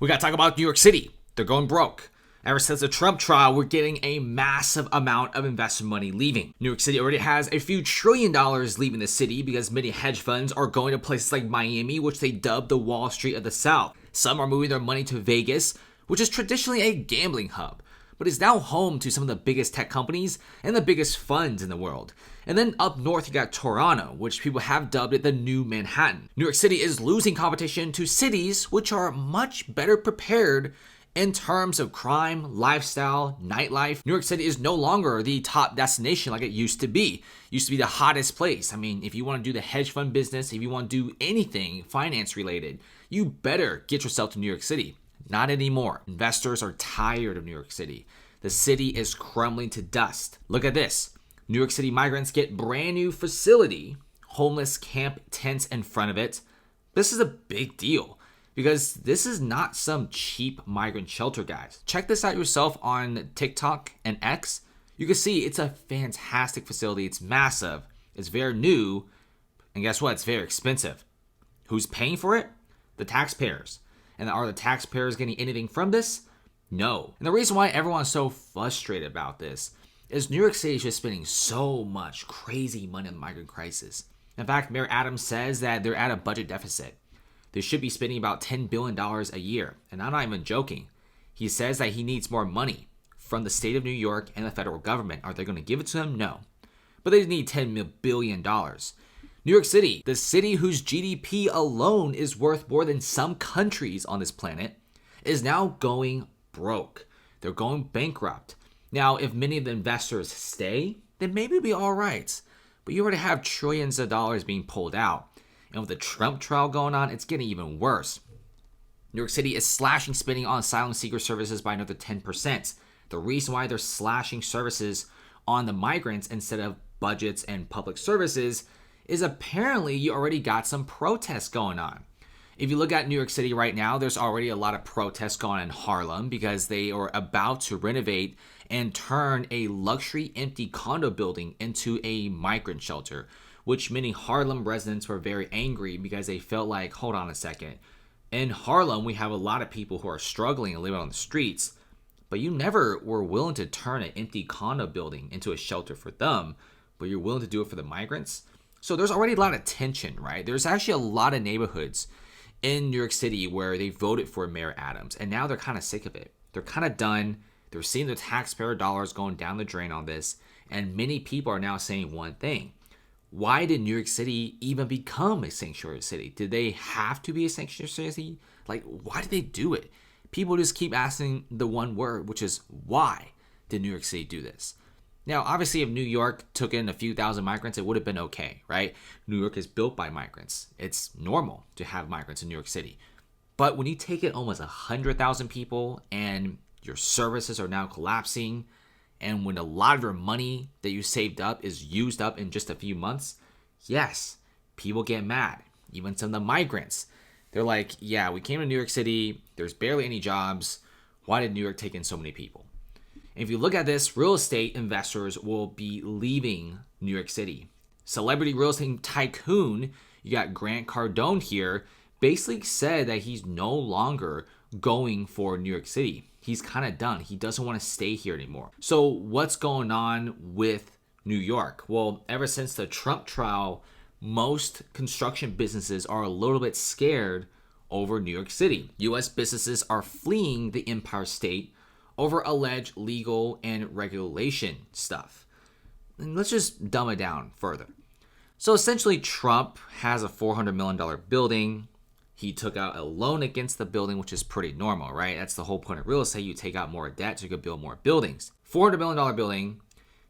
We got to talk about New York City. They're going broke. Ever since the Trump trial, we're getting a massive amount of investment money leaving. New York City already has a few $1 trillion leaving the city because many hedge funds are going to places like Miami, which they dub the Wall Street of the South. Some are moving their money to Vegas, which is traditionally a gambling hub, but is now home to some of the biggest tech companies and the biggest funds in the world. And then up north, you got Toronto, which people have dubbed it the new Manhattan. New York City is losing competition to cities which are much better prepared in terms of crime, lifestyle, nightlife. New York City is no longer the top destination like it used to be. It used to be the hottest place. I mean, if you want to do the hedge fund business, if you want to do anything finance related, you better get yourself to New York City. Not anymore. Investors are tired of New York City. The city is crumbling to dust. Look at this. New York City migrants get brand new facility, homeless camp tents in front of it. This is a big deal because this is not some cheap migrant shelter, guys. Check this out yourself on TikTok and X. You can see it's a fantastic facility. It's massive. It's very new. And guess what? It's very expensive. Who's paying for it? The taxpayers. And are the taxpayers getting anything from this? No. And the reason why everyone's so frustrated about this is New York City is just spending so much crazy money on the migrant crisis. In fact, Mayor Adams says that they're at a budget deficit. They should be spending about $10 billion a year. And I'm not even joking. He says that he needs more money from the state of New York and the federal government. Are they going to give it to him? No. But they need $10 billion. New York City, the city whose GDP alone is worth more than some countries on this planet, is now going broke. They're going bankrupt. Now, if many of the investors stay, then maybe it'll be all right. But you already have trillions of dollars being pulled out. And with the Trump trial going on, it's getting even worse. New York City is slashing spending on asylum seeker services by another 10%. The reason why they're slashing services on the migrants instead of budgets and public services is apparently you already got some protests going on. If you look at New York City right now, there's already a lot of protests going on in Harlem because they are about to renovate and turn a luxury empty condo building into a migrant shelter, which many Harlem residents were very angry because they felt like, hold on a second. In Harlem, we have a lot of people who are struggling and living on the streets, but you never were willing to turn an empty condo building into a shelter for them, but you're willing to do it for the migrants. So there's already a lot of tension, right? There's actually a lot of neighborhoods in New York City where they voted for Mayor Adams, and now they're kind of sick of it. They're kind of done. They're seeing the taxpayer dollars going down the drain on this, and many people are now saying one thing. Why did New York City even become a sanctuary city? Did they have to be a sanctuary city? Like, why did they do it? People just keep asking the one word, which is, why did New York City do this? Now, obviously, if New York took in a few thousand migrants, it would have been okay, right? New York is built by migrants. It's normal to have migrants in New York City. But when you take in almost 100,000 people and your services are now collapsing, and when a lot of your money that you saved up is used up in just a few months, yes, people get mad. Even some of the migrants. They're like, yeah, we came to New York City. There's barely any jobs. Why did New York take in so many people? If you look at this, real estate investors will be leaving New York City. Celebrity real estate tycoon, you got Grant Cardone here, basically said that he's no longer going for New York City. He's kind of done. He doesn't want to stay here anymore. So what's going on with New York? Well, ever since the Trump trial, most construction businesses are a little bit scared over New York City. U.S. businesses are fleeing the Empire State over alleged legal and regulation stuff. And let's just dumb it down further. So essentially, Trump has a $400 million building. He took out a loan against the building, which is pretty normal, right? That's the whole point of real estate. You take out more debt so you can build more buildings. $400 million building,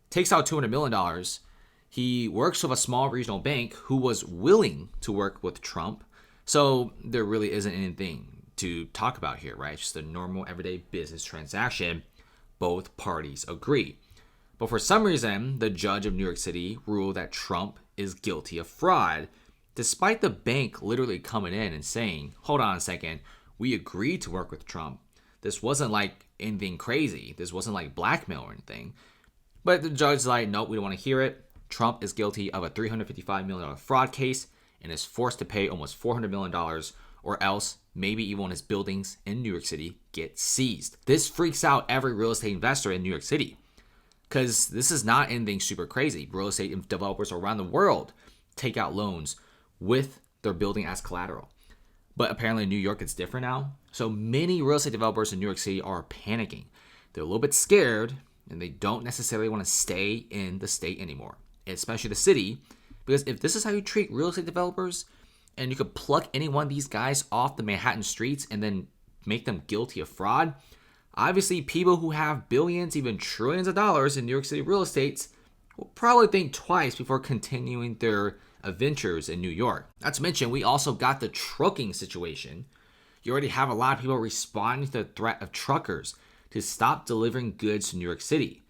takes out $200 million. He works with a small regional bank who was willing to work with Trump. So there really isn't anything to talk about here, right? It's just a normal everyday business transaction. Both parties agree. But for some reason, the judge of New York City ruled that Trump is guilty of fraud, despite the bank literally coming in and saying, hold on a second, we agreed to work with Trump. This wasn't like anything crazy. This wasn't like blackmail or anything. But the judge's like, nope, we don't want to hear it. Trump is guilty of a $355 million fraud case and is forced to pay almost $400 million or else maybe even when his buildings in New York City get seized. This freaks out every real estate investor in New York City because this is not anything super crazy. Real estate developers around the world take out loans with their building as collateral. But apparently in New York, it's different now. So many real estate developers in New York City are panicking. They're a little bit scared and they don't necessarily want to stay in the state anymore, especially the city, because if this is how you treat real estate developers and you could pluck any one of these guys off the Manhattan streets and then make them guilty of fraud, obviously people who have billions, even trillions of dollars in New York City real estate will probably think twice before continuing their adventures in New York. Not to mention, we also got the trucking situation. You already have a lot of people responding to the threat of truckers to stop delivering goods to New York City.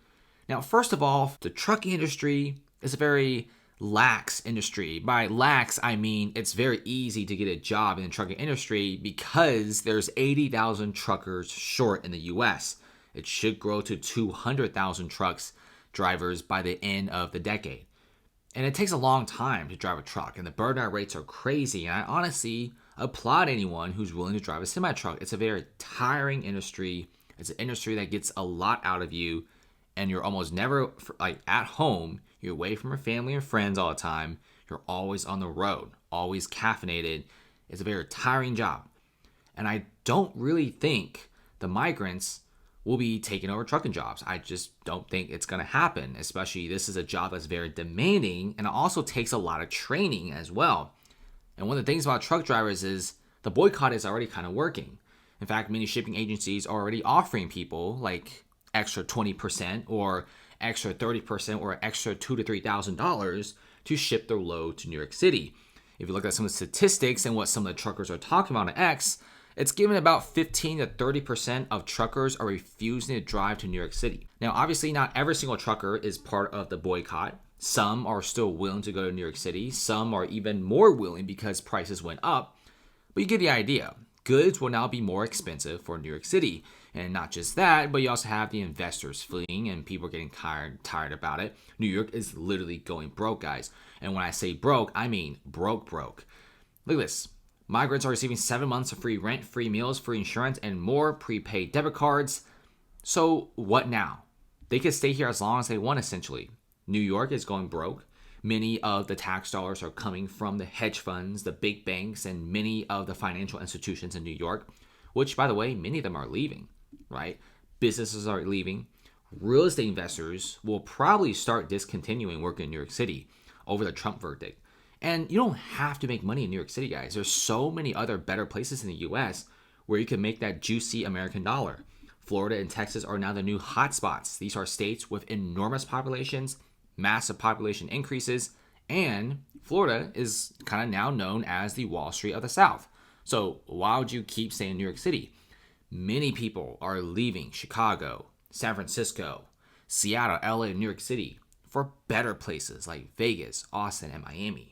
Now, first of all, the trucking industry is a very lax industry. By lax, I mean it's very easy to get a job in the trucking industry because there's 80,000 truckers short in the US. It should grow to 200,000 drivers by the end of the decade. And it takes a long time to drive a truck, and the burnout rates are crazy. And I honestly applaud anyone who's willing to drive a semi-truck. It's a very tiring industry. It's an industry that gets a lot out of you, and you're almost never at home. You're away from your family and friends all the time. You're always on the road, always caffeinated. It's a very tiring job. And I don't really think the migrants will be taking over trucking jobs. I just don't think it's going to happen, especially this is a job that's very demanding, and it also takes a lot of training as well. And one of the things about truck drivers is the boycott is already kind of working. In fact, many shipping agencies are already offering people like extra 20% or extra 30% or extra $2,000 to $3,000 to ship their load to New York City. If you look at some of the statistics and what some of the truckers are talking about on X, it's given about 15 to 30% of truckers are refusing to drive to New York City. Now, obviously, not every single trucker is part of the boycott. Some are still willing to go to New York City. Some are even more willing because prices went up. But you get the idea. Goods will now be more expensive for New York City. And not just that, but you also have the investors fleeing and people are getting tired about it. New York is literally going broke, guys. And when I say broke, I mean broke. Look at this. Migrants are receiving 7 months of free rent, free meals, free insurance, and more prepaid debit cards. So what now? They could stay here as long as they want, essentially. New York is going broke. Many of the tax dollars are coming from the hedge funds, the big banks, and many of the financial institutions in New York, which, by the way, many of them are leaving, right? Businesses are leaving. Real estate investors will probably start discontinuing working in New York City over the Trump verdict. And you don't have to make money in New York City, guys. There's so many other better places in the US where you can make that juicy American dollar. Florida and Texas are now the new hotspots. These are states with enormous populations, massive population increases, and Florida is kind of now known as the Wall Street of the South. So why would you keep staying in New York City? Many people are leaving Chicago, San Francisco, Seattle, LA, and New York City for better places like Vegas, Austin, and Miami.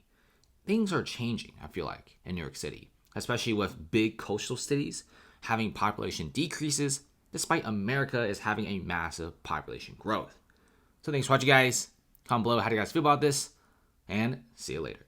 Things are changing, I feel like, in New York City, especially with big coastal cities having population decreases, despite America is having a massive population growth. So thanks for watching, guys. Comment below how do you guys feel about this, and see you later.